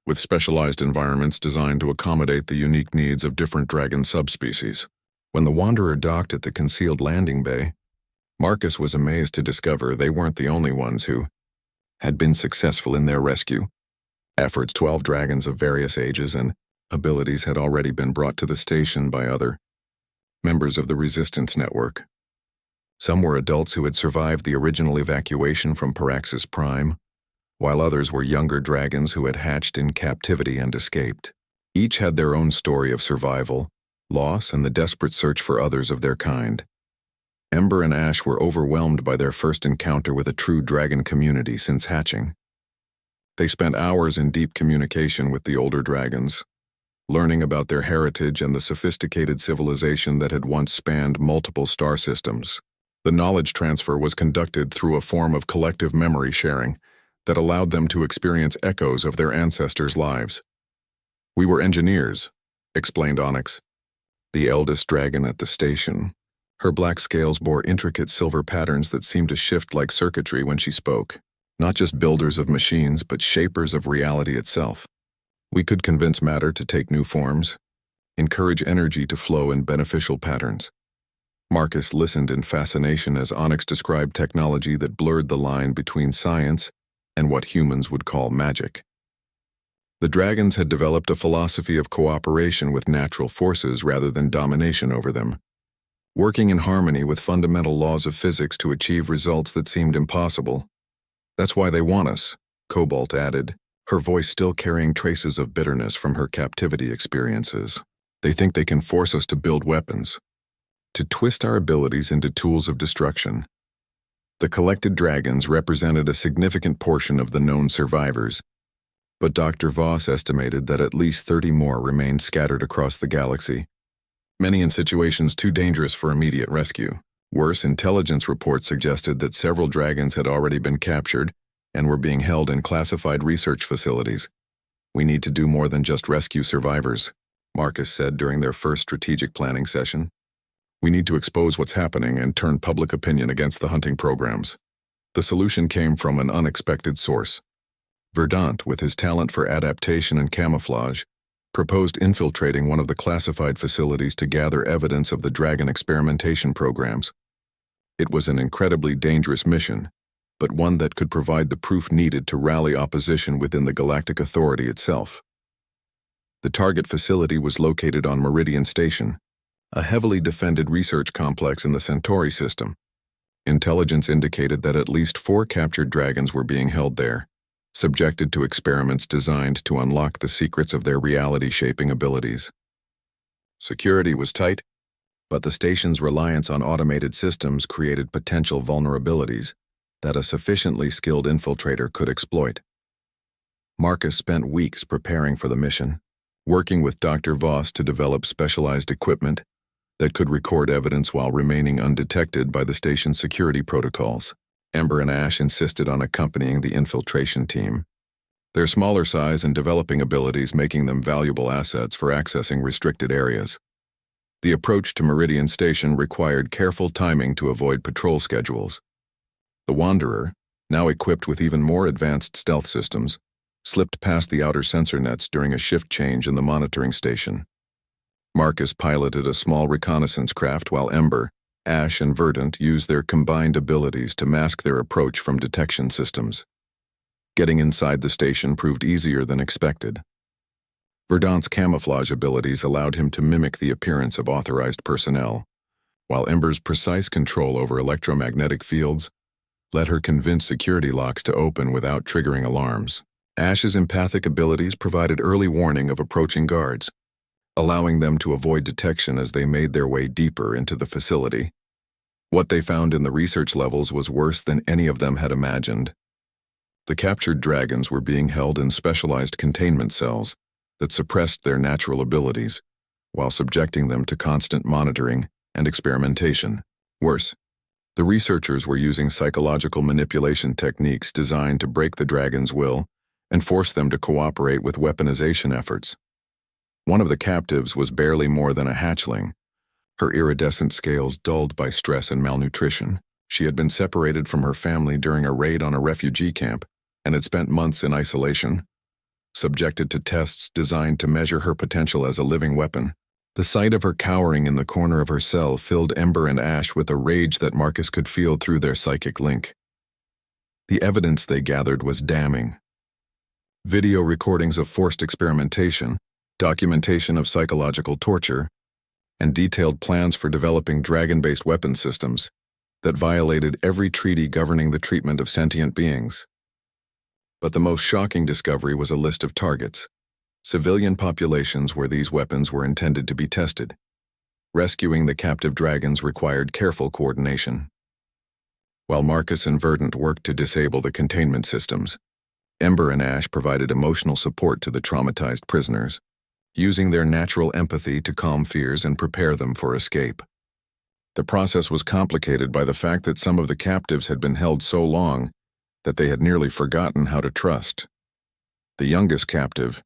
with specialized environments designed to accommodate the unique needs of different dragon subspecies. When the Wanderer docked at the concealed landing bay, Marcus was amazed to discover they weren't the only ones who had been successful in their rescue efforts. 12 dragons of various ages and abilities had already been brought to the station by other members of the Resistance Network. Some were adults who had survived the original evacuation from Paraxis Prime, while others were younger dragons who had hatched in captivity and escaped. Each had their own story of survival, loss, and the desperate search for others of their kind. Ember and Ash were overwhelmed by their first encounter with a true dragon community since hatching. They spent hours in deep communication with the older dragons, learning about their heritage and the sophisticated civilization that had once spanned multiple star systems. The knowledge transfer was conducted through a form of collective memory sharing that allowed them to experience echoes of their ancestors' lives. "We were engineers," explained Onyx, the eldest dragon at the station. Her black scales bore intricate silver patterns that seemed to shift like circuitry when she spoke. Not just builders of machines, but shapers of reality itself. We could convince matter to take new forms, encourage energy to flow in beneficial patterns. Marcus listened in fascination as Onyx described technology that blurred the line between science and what humans would call magic. The dragons had developed a philosophy of cooperation with natural forces rather than domination over them, working in harmony with fundamental laws of physics to achieve results that seemed impossible. That's why they want us, Cobalt added, her voice still carrying traces of bitterness from her captivity experiences. They think they can force us to build weapons, to twist our abilities into tools of destruction. The collected dragons represented a significant portion of the known survivors, but Dr. Voss estimated that at least 30 more remained scattered across the galaxy, many in situations too dangerous for immediate rescue. Worse, intelligence reports suggested that several dragons had already been captured and were being held in classified research facilities. We need to do more than just rescue survivors, Marcus said during their first strategic planning session. We need to expose what's happening and turn public opinion against the hunting programs. The solution came from an unexpected source. Verdant, with his talent for adaptation and camouflage, proposed infiltrating one of the classified facilities to gather evidence of the dragon experimentation programs. It was an incredibly dangerous mission, but one that could provide the proof needed to rally opposition within the Galactic Authority itself. The target facility was located on Meridian Station, a heavily defended research complex in the Centauri system. Intelligence indicated that at least 4 captured dragons were being held there, subjected to experiments designed to unlock the secrets of their reality-shaping abilities. Security was tight, but the station's reliance on automated systems created potential vulnerabilities that a sufficiently skilled infiltrator could exploit. Marcus spent weeks preparing for the mission, working with Dr. Voss to develop specialized equipment that could record evidence while remaining undetected by the station's security protocols. Ember and Ash insisted on accompanying the infiltration team, their smaller size and developing abilities making them valuable assets for accessing restricted areas. The approach to Meridian Station required careful timing to avoid patrol schedules. The Wanderer, now equipped with even more advanced stealth systems, slipped past the outer sensor nets during a shift change in the monitoring station. Marcus piloted a small reconnaissance craft while Ember, Ash, and Verdant used their combined abilities to mask their approach from detection systems. Getting inside the station proved easier than expected. Verdant's camouflage abilities allowed him to mimic the appearance of authorized personnel, while Ember's precise control over electromagnetic fields let her convince security locks to open without triggering alarms. Ash's empathic abilities provided early warning of approaching guards, allowing them to avoid detection as they made their way deeper into the facility. What they found in the research levels was worse than any of them had imagined. The captured dragons were being held in specialized containment cells that suppressed their natural abilities, while subjecting them to constant monitoring and experimentation. Worse, the researchers were using psychological manipulation techniques designed to break the dragon's will and force them to cooperate with weaponization efforts. One of the captives was barely more than a hatchling, her iridescent scales dulled by stress and malnutrition. She had been separated from her family during a raid on a refugee camp and had spent months in isolation, subjected to tests designed to measure her potential as a living weapon. The sight of her cowering in the corner of her cell filled Ember and Ash with a rage that Marcus could feel through their psychic link. The evidence they gathered was damning. Video recordings of forced experimentation, documentation of psychological torture, and detailed plans for developing dragon-based weapon systems that violated every treaty governing the treatment of sentient beings. But the most shocking discovery was a list of targets, civilian populations where these weapons were intended to be tested. Rescuing the captive dragons required careful coordination. While Marcus and Verdant worked to disable the containment systems, Ember and Ash provided emotional support to the traumatized prisoners, using their natural empathy to calm fears and prepare them for escape. The process was complicated by the fact that some of the captives had been held so long that they had nearly forgotten how to trust. The youngest captive,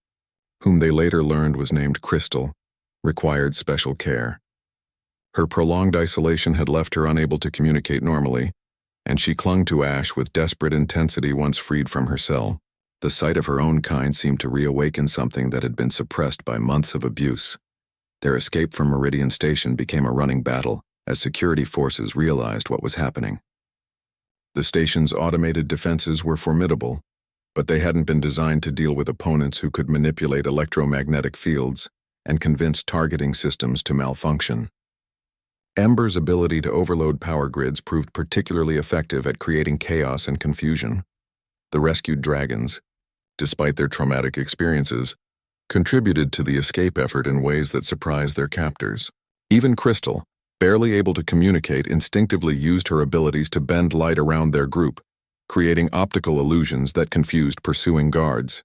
whom they later learned was named Crystal, required special care. Her prolonged isolation had left her unable to communicate normally, and she clung to Ash with desperate intensity once freed from her cell. The sight of her own kind seemed to reawaken something that had been suppressed by months of abuse. Their escape from Meridian Station became a running battle as security forces realized what was happening. The station's automated defenses were formidable, but they hadn't been designed to deal with opponents who could manipulate electromagnetic fields and convince targeting systems to malfunction. Ember's ability to overload power grids proved particularly effective at creating chaos and confusion. The rescued dragons, despite their traumatic experiences, contributed to the escape effort in ways that surprised their captors. Even Crystal, barely able to communicate, instinctively used her abilities to bend light around their group, creating optical illusions that confused pursuing guards.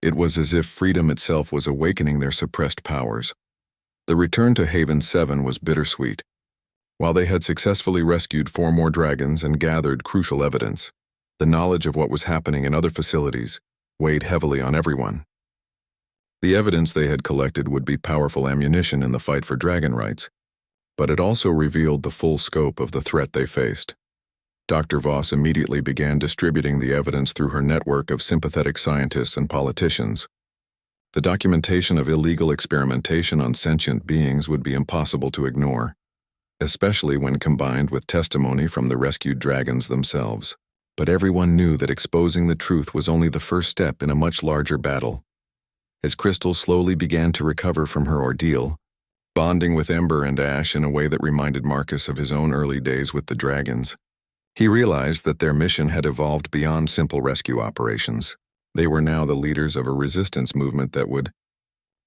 It was as if freedom itself was awakening their suppressed powers. The return to Haven 7 was bittersweet. While they had successfully rescued 4 more dragons and gathered crucial evidence, the knowledge of what was happening in other facilities weighed heavily on everyone. The evidence they had collected would be powerful ammunition in the fight for dragon rights, but it also revealed the full scope of the threat they faced. Dr. Voss immediately began distributing the evidence through her network of sympathetic scientists and politicians. The documentation of illegal experimentation on sentient beings would be impossible to ignore, especially when combined with testimony from the rescued dragons themselves. But everyone knew that exposing the truth was only the first step in a much larger battle. As Crystal slowly began to recover from her ordeal, bonding with Ember and Ash in a way that reminded Marcus of his own early days with the dragons, he realized that their mission had evolved beyond simple rescue operations. They were now the leaders of a resistance movement that would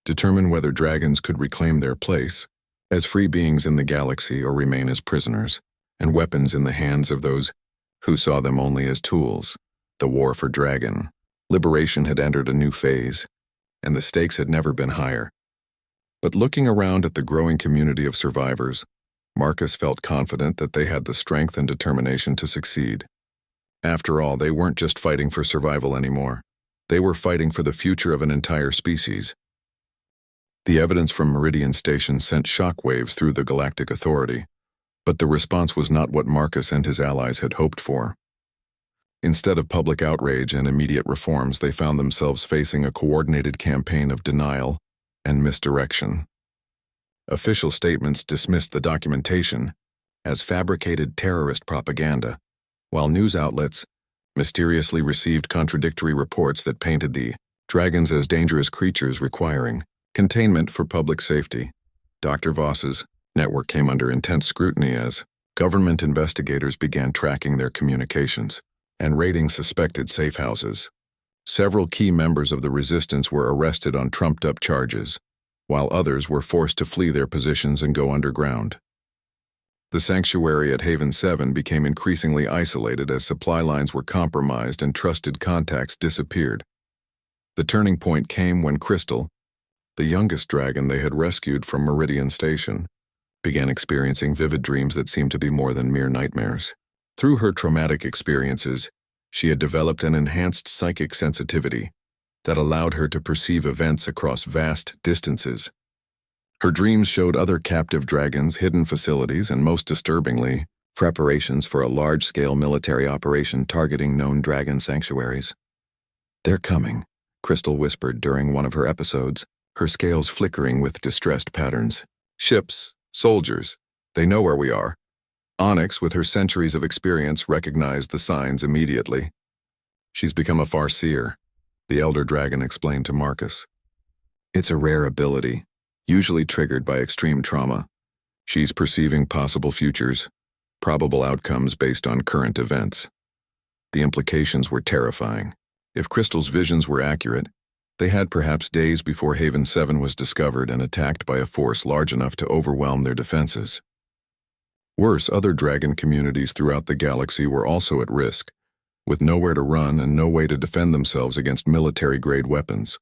determine whether dragons could reclaim their place as free beings in the galaxy or remain as prisoners and weapons in the hands of those who saw them only as tools. The war for dragon liberation had entered a new phase, and the stakes had never been higher. But looking around at the growing community of survivors, Marcus felt confident that they had the strength and determination to succeed. After all, they weren't just fighting for survival anymore. They were fighting for the future of an entire species. The evidence from Meridian Station sent shockwaves through the Galactic Authority, but the response was not what Marcus and his allies had hoped for. Instead of public outrage and immediate reforms, they found themselves facing a coordinated campaign of denial and misdirection. Official statements dismissed the documentation as fabricated terrorist propaganda, while news outlets mysteriously received contradictory reports that painted the dragons as dangerous creatures requiring containment for public safety. Dr. Voss's network came under intense scrutiny as government investigators began tracking their communications and raiding suspected safe houses. Several key members of the resistance were arrested on trumped-up charges, while others were forced to flee their positions and go underground. The sanctuary at Haven 7 became increasingly isolated as supply lines were compromised and trusted contacts disappeared. The turning point came when Crystal, the youngest dragon they had rescued from Meridian Station, began experiencing vivid dreams that seemed to be more than mere nightmares. Through her traumatic experiences, she had developed an enhanced psychic sensitivity that allowed her to perceive events across vast distances. Her dreams showed other captive dragons, hidden facilities, and most disturbingly, preparations for a large-scale military operation targeting known dragon sanctuaries. "They're coming," Crystal whispered during one of her episodes, her scales flickering with distressed patterns. "Ships, soldiers, they know where we are." Onyx, with her centuries of experience, recognized the signs immediately. "She's become a farseer," the elder dragon explained to Marcus. "It's a rare ability, usually triggered by extreme trauma. She's perceiving possible futures, probable outcomes based on current events." The implications were terrifying. If Crystal's visions were accurate, they had perhaps days before Haven 7 was discovered and attacked by a force large enough to overwhelm their defenses. Worse, other dragon communities throughout the galaxy were also at risk, with nowhere to run and no way to defend themselves against military-grade weapons.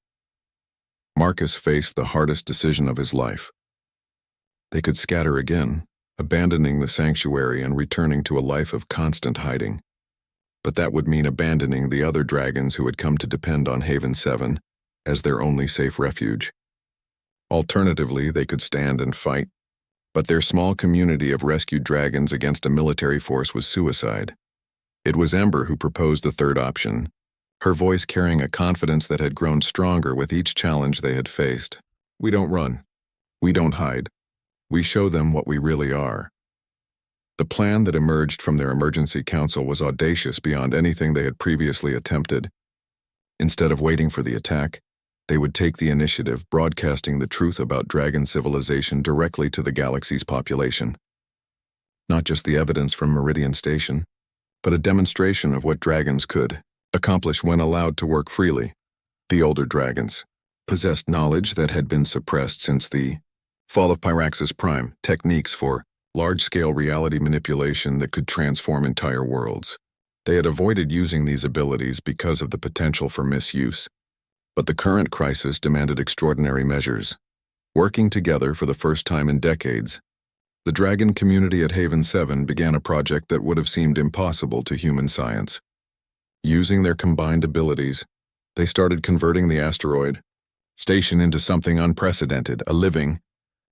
Marcus faced the hardest decision of his life. They could scatter again, abandoning the sanctuary and returning to a life of constant hiding. But that would mean abandoning the other dragons who had come to depend on Haven 7 as their only safe refuge. Alternatively, they could stand and fight, but their small community of rescued dragons against a military force was suicide. It was Ember who proposed the third option, her voice carrying a confidence that had grown stronger with each challenge they had faced. "We don't run. We don't hide. We show them what we really are." The plan that emerged from their emergency council was audacious beyond anything they had previously attempted. Instead of waiting for the attack, they would take the initiative, broadcasting the truth about dragon civilization directly to the galaxy's population. Not just the evidence from Meridian Station, but a demonstration of what dragons could accomplish when allowed to work freely. The older dragons possessed knowledge that had been suppressed since the fall of Pyraxis Prime, techniques for large-scale reality manipulation that could transform entire worlds. They had avoided using these abilities because of the potential for misuse. But the current crisis demanded extraordinary measures. Working together for the first time in decades, the dragon community at Haven 7 began a project that would have seemed impossible to human science. Using their combined abilities, they started converting the asteroid station into something unprecedented, a living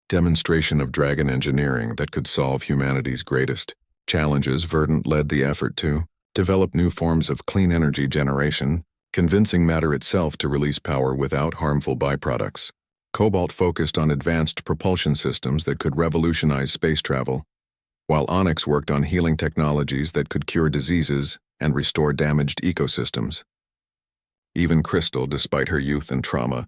demonstration of dragon engineering that could solve humanity's greatest challenges. Verdant led the effort to develop new forms of clean energy generation, convincing matter itself to release power without harmful byproducts. Cobalt focused on advanced propulsion systems that could revolutionize space travel, while Onyx worked on healing technologies that could cure diseases and restore damaged ecosystems. Even Crystal, despite her youth and trauma,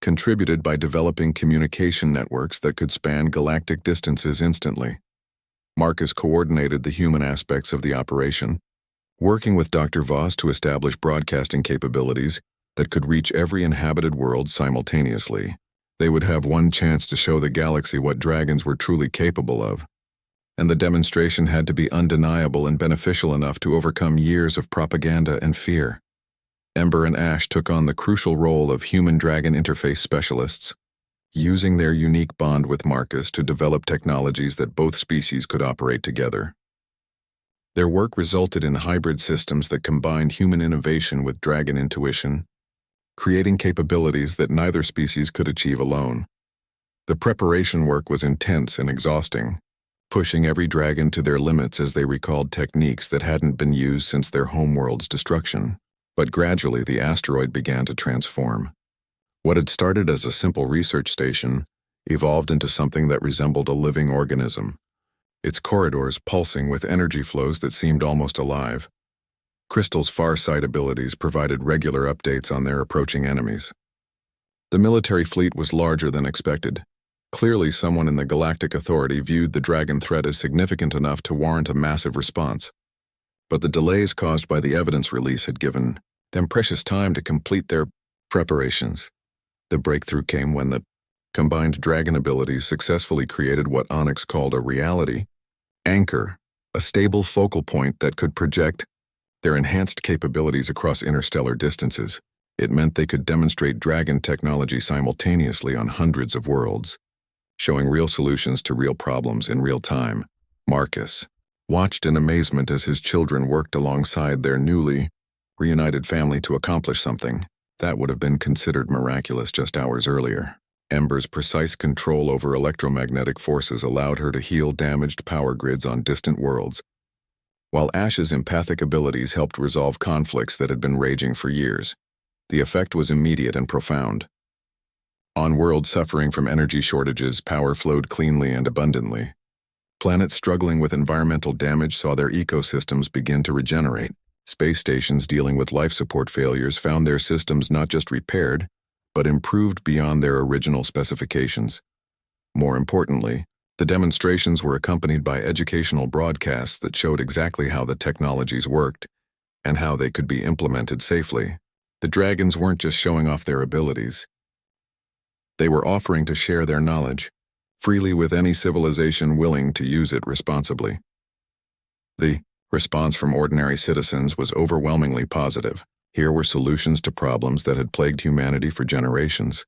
contributed by developing communication networks that could span galactic distances instantly. Marcus coordinated the human aspects of the operation, working with Dr. Voss to establish broadcasting capabilities that could reach every inhabited world simultaneously. They would have one chance to show the galaxy what dragons were truly capable of, and the demonstration had to be undeniable and beneficial enough to overcome years of propaganda and fear. Ember and Ash took on the crucial role of human-dragon interface specialists, using their unique bond with Marcus to develop technologies that both species could operate together. Their work resulted in hybrid systems that combined human innovation with dragon intuition, creating capabilities that neither species could achieve alone. The preparation work was intense and exhausting, pushing every dragon to their limits as they recalled techniques that hadn't been used since their homeworld's destruction. But gradually the asteroid began to transform. What had started as a simple research station evolved into something that resembled a living organism, its corridors pulsing with energy flows that seemed almost alive. Crystal's farsight abilities provided regular updates on their approaching enemies. The military fleet was larger than expected. Clearly, someone in the Galactic Authority viewed the dragon threat as significant enough to warrant a massive response. But the delays caused by the evidence release had given them precious time to complete their preparations. The breakthrough came when the combined dragon abilities successfully created what Onyx called a reality anchor, a stable focal point that could project their enhanced capabilities across interstellar distances. It meant they could demonstrate dragon technology simultaneously on hundreds of worlds, showing real solutions to real problems in real time. Marcus watched in amazement as his children worked alongside their newly reunited family to accomplish something that would have been considered miraculous just hours earlier. Ember's precise control over electromagnetic forces allowed her to heal damaged power grids on distant worlds, while Ash's empathic abilities helped resolve conflicts that had been raging for years. The effect was immediate and profound. On worlds suffering from energy shortages, power flowed cleanly and abundantly. Planets struggling with environmental damage saw their ecosystems begin to regenerate. Space stations dealing with life support failures found their systems not just repaired, but improved beyond their original specifications. More importantly, the demonstrations were accompanied by educational broadcasts that showed exactly how the technologies worked and how they could be implemented safely. The dragons weren't just showing off their abilities. They were offering to share their knowledge freely with any civilization willing to use it responsibly. The response from ordinary citizens was overwhelmingly positive. Here were solutions to problems that had plagued humanity for generations,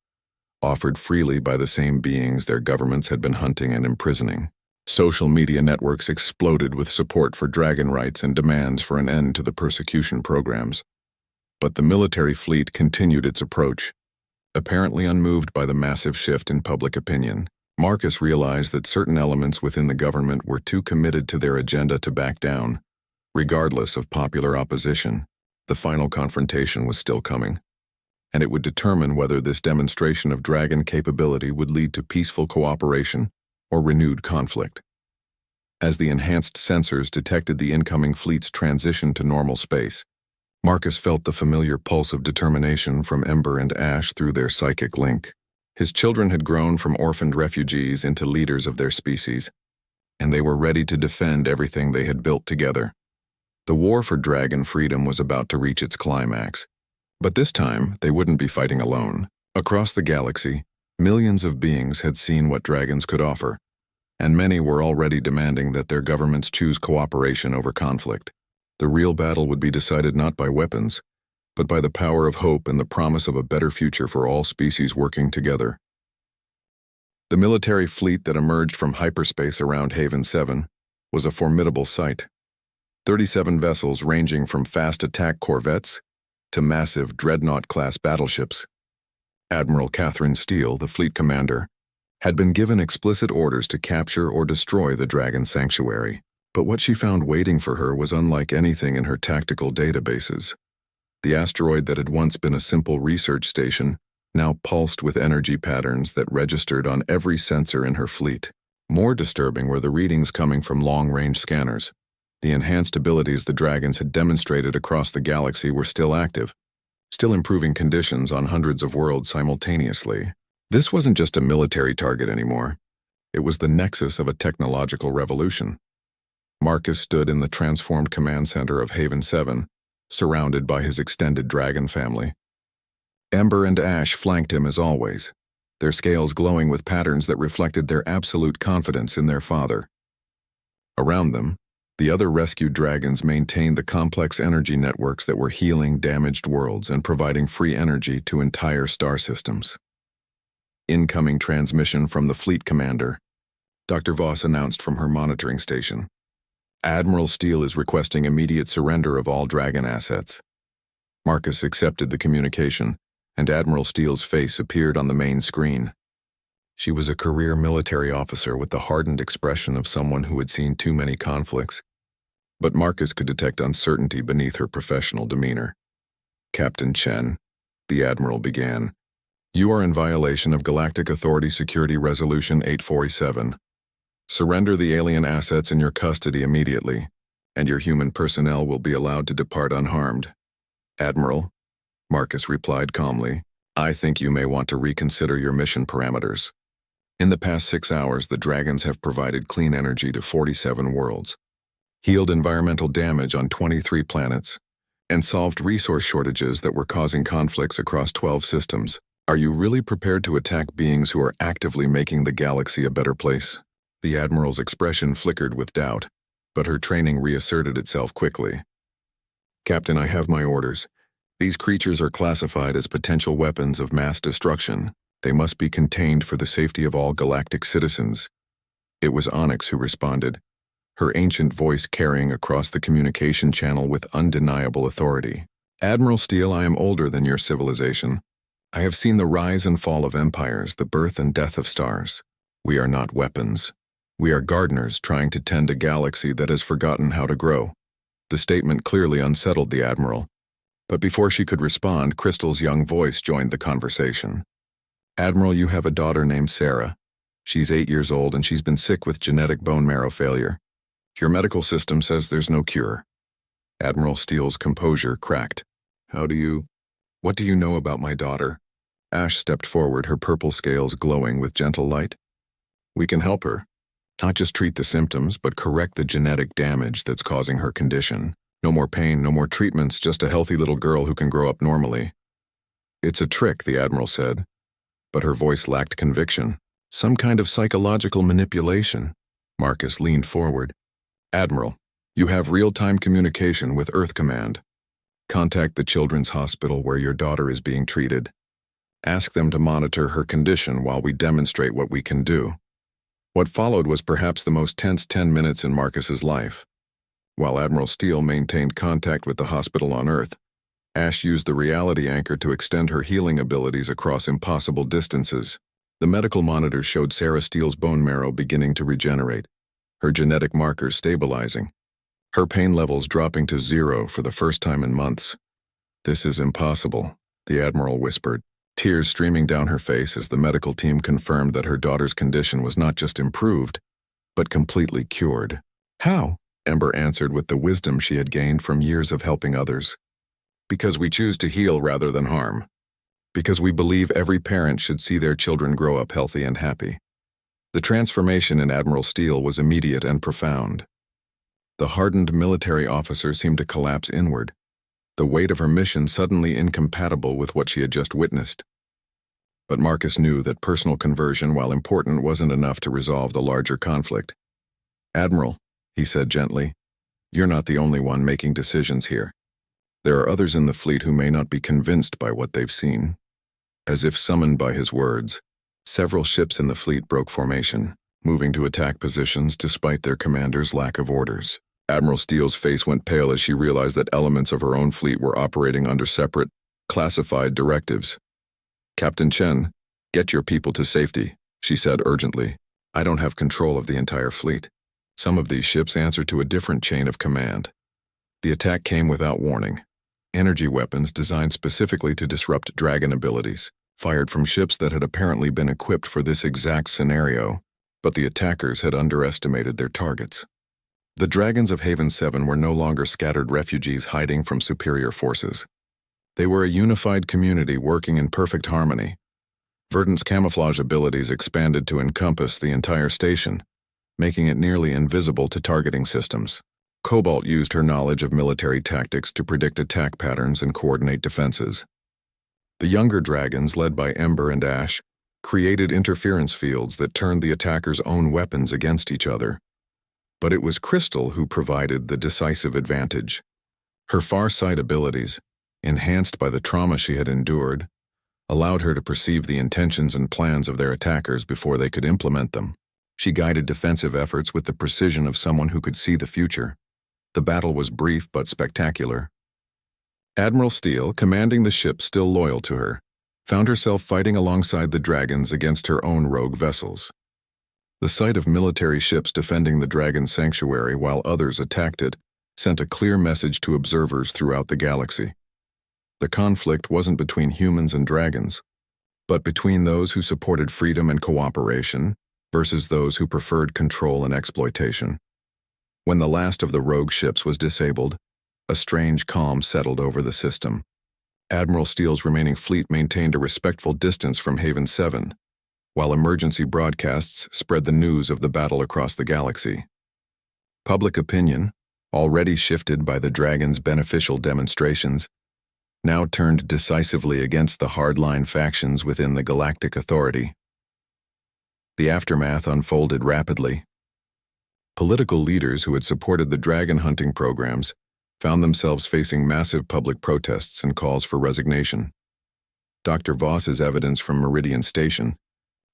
offered freely by the same beings their governments had been hunting and imprisoning. Social media networks exploded with support for dragon rights and demands for an end to the persecution programs. But the military fleet continued its approach, apparently unmoved by the massive shift in public opinion. Marcus realized that certain elements within the government were too committed to their agenda to back down. Regardless of popular opposition, the final confrontation was still coming, and it would determine whether this demonstration of dragon capability would lead to peaceful cooperation or renewed conflict. As the enhanced sensors detected the incoming fleet's transition to normal space, Marcus felt the familiar pulse of determination from Ember and Ash through their psychic link. His children had grown from orphaned refugees into leaders of their species, and they were ready to defend everything they had built together. The war for dragon freedom was about to reach its climax. But this time, they wouldn't be fighting alone. Across the galaxy, millions of beings had seen what dragons could offer, and many were already demanding that their governments choose cooperation over conflict. The real battle would be decided not by weapons, but by the power of hope and the promise of a better future for all species working together. The military fleet that emerged from hyperspace around Haven 7 was a formidable sight. 37 vessels ranging from fast attack corvettes to massive dreadnought-class battleships. Admiral Catherine Steele, the fleet commander, had been given explicit orders to capture or destroy the Dragon Sanctuary. But what she found waiting for her was unlike anything in her tactical databases. The asteroid that had once been a simple research station now pulsed with energy patterns that registered on every sensor in her fleet. More disturbing were the readings coming from long-range scanners. The enhanced abilities the Dragons had demonstrated across the galaxy were still active, still improving conditions on hundreds of worlds simultaneously. This wasn't just a military target anymore. It was the nexus of a technological revolution. Marcus stood in the transformed command center of Haven 7, surrounded by his extended dragon family. Ember and Ash flanked him as always, their scales glowing with patterns that reflected their absolute confidence in their father. Around them, the other rescued dragons maintained the complex energy networks that were healing damaged worlds and providing free energy to entire star systems. Incoming transmission from the fleet commander, Dr. Voss announced from her monitoring station. Admiral Steele is requesting immediate surrender of all dragon assets. Marcus accepted the communication, and Admiral Steele's face appeared on the main screen. She was a career military officer with the hardened expression of someone who had seen too many conflicts. But Marcus could detect uncertainty beneath her professional demeanor. Captain Chen, the Admiral began, you are in violation of Galactic Authority Security Resolution 847. Surrender the alien assets in your custody immediately, and your human personnel will be allowed to depart unharmed. Admiral, Marcus replied calmly, I think you may want to reconsider your mission parameters. In the past 6 hours, the Dragons have provided clean energy to 47 worlds, healed environmental damage on 23 planets, and solved resource shortages that were causing conflicts across 12 systems. Are you really prepared to attack beings who are actively making the galaxy a better place? The Admiral's expression flickered with doubt, but her training reasserted itself quickly. Captain, I have my orders. These creatures are classified as potential weapons of mass destruction. They must be contained for the safety of all galactic citizens. It was Onyx who responded, her ancient voice carrying across the communication channel with undeniable authority. Admiral Steele, I am older than your civilization. I have seen the rise and fall of empires, the birth and death of stars. We are not weapons. We are gardeners trying to tend a galaxy that has forgotten how to grow. The statement clearly unsettled the Admiral. But before she could respond, Crystal's young voice joined the conversation. Admiral, you have a daughter named Sarah. She's 8 years old and she's been sick with genetic bone marrow failure. Your medical system says there's no cure. Admiral Steele's composure cracked. What do you know about my daughter? Ash stepped forward, her purple scales glowing with gentle light. We can help her. Not just treat the symptoms, but correct the genetic damage that's causing her condition. No more pain, no more treatments, just a healthy little girl who can grow up normally. It's a trick, the Admiral said, but her voice lacked conviction. Some kind of psychological manipulation. Marcus leaned forward. Admiral, you have real-time communication with Earth Command. Contact the Children's Hospital where your daughter is being treated. Ask them to monitor her condition while we demonstrate what we can do. What followed was perhaps the most tense 10 minutes in Marcus's life. While Admiral Steele maintained contact with the hospital on Earth, Ash used the reality anchor to extend her healing abilities across impossible distances. The medical monitors showed Sarah Steele's bone marrow beginning to regenerate, her genetic markers stabilizing, her pain levels dropping to 0 for the first time in months. This is impossible, the Admiral whispered, tears streaming down her face as the medical team confirmed that her daughter's condition was not just improved, but completely cured. How? Ember answered with the wisdom she had gained from years of helping others. Because we choose to heal rather than harm. Because we believe every parent should see their children grow up healthy and happy. The transformation in Admiral Steele was immediate and profound. The hardened military officer seemed to collapse inward, the weight of her mission suddenly incompatible with what she had just witnessed. But Marcus knew that personal conversion, while important, wasn't enough to resolve the larger conflict. "Admiral," he said gently, "you're not the only one making decisions here. There are others in the fleet who may not be convinced by what they've seen." As if summoned by his words, several ships in the fleet broke formation, moving to attack positions despite their commander's lack of orders. Admiral Steele's face went pale as she realized that elements of her own fleet were operating under separate, classified directives. "Captain Chen, get your people to safety," she said urgently. "I don't have control of the entire fleet. Some of these ships answer to a different chain of command." The attack came without warning. Energy weapons designed specifically to disrupt dragon abilities, fired from ships that had apparently been equipped for this exact scenario, but the attackers had underestimated their targets. The dragons of Haven 7 were no longer scattered refugees hiding from superior forces. They were a unified community working in perfect harmony. Verdant's camouflage abilities expanded to encompass the entire station, making it nearly invisible to targeting systems. Cobalt used her knowledge of military tactics to predict attack patterns and coordinate defenses. The younger dragons, led by Ember and Ash, created interference fields that turned the attackers' own weapons against each other. But it was Crystal who provided the decisive advantage. Her far-sight abilities, enhanced by the trauma she had endured, allowed her to perceive the intentions and plans of their attackers before they could implement them. She guided defensive efforts with the precision of someone who could see the future. The battle was brief but spectacular. Admiral Steele, commanding the ship still loyal to her, found herself fighting alongside the dragons against her own rogue vessels. The sight of military ships defending the dragon sanctuary while others attacked it sent a clear message to observers throughout the galaxy. The conflict wasn't between humans and dragons, but between those who supported freedom and cooperation versus those who preferred control and exploitation. When the last of the rogue ships was disabled, a strange calm settled over the system. Admiral Steele's remaining fleet maintained a respectful distance from Haven 7, while emergency broadcasts spread the news of the battle across the galaxy. Public opinion, already shifted by the Dragon's beneficial demonstrations, now turned decisively against the hardline factions within the Galactic Authority. The aftermath unfolded rapidly. Political leaders who had supported the dragon hunting programs found themselves facing massive public protests and calls for resignation. Dr. Voss's evidence from Meridian Station,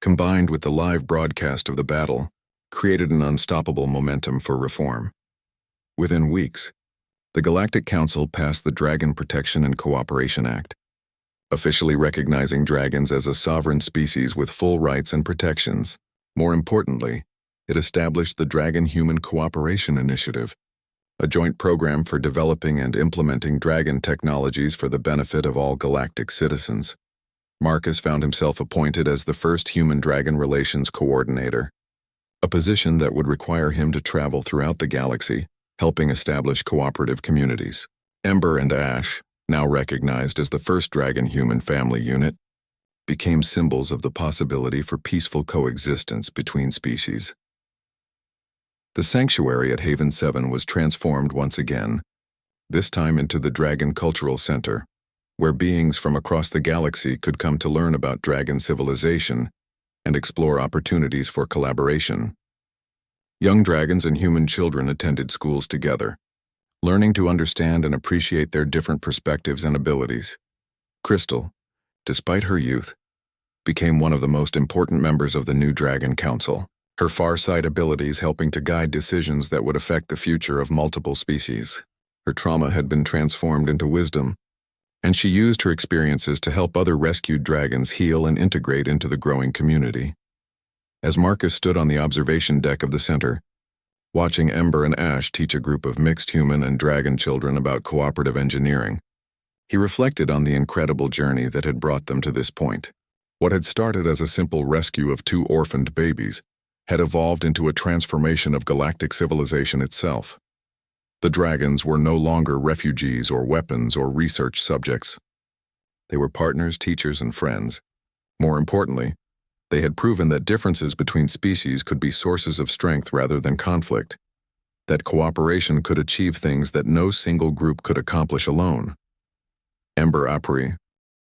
combined with the live broadcast of the battle, created an unstoppable momentum for reform. Within weeks, the Galactic Council passed the Dragon Protection and Cooperation Act, officially recognizing dragons as a sovereign species with full rights and protections. More importantly, it established the Dragon-Human Cooperation Initiative, a joint program for developing and implementing dragon technologies for the benefit of all galactic citizens. Marcus found himself appointed as the first human-dragon relations coordinator, a position that would require him to travel throughout the galaxy, helping establish cooperative communities. Ember and Ash, now recognized as the first dragon-human family unit, became symbols of the possibility for peaceful coexistence between species. The sanctuary at Haven 7 was transformed once again, this time into the Dragon Cultural Center, where beings from across the galaxy could come to learn about dragon civilization and explore opportunities for collaboration. Young dragons and human children attended schools together, learning to understand and appreciate their different perspectives and abilities. Crystal, despite her youth, became one of the most important members of the new Dragon Council, her far-sight abilities helping to guide decisions that would affect the future of multiple species. Her trauma had been transformed into wisdom, and she used her experiences to help other rescued dragons heal and integrate into the growing community. As Marcus stood on the observation deck of the center, watching Ember and Ash teach a group of mixed human and dragon children about cooperative engineering, he reflected on the incredible journey that had brought them to this point. What had started as a simple rescue of two orphaned babies had evolved into a transformation of galactic civilization itself. The dragons were no longer refugees or weapons or research subjects. They were partners, teachers, and friends. More importantly, they had proven that differences between species could be sources of strength rather than conflict. that cooperation could achieve things that no single group could accomplish alone. Ember Apri,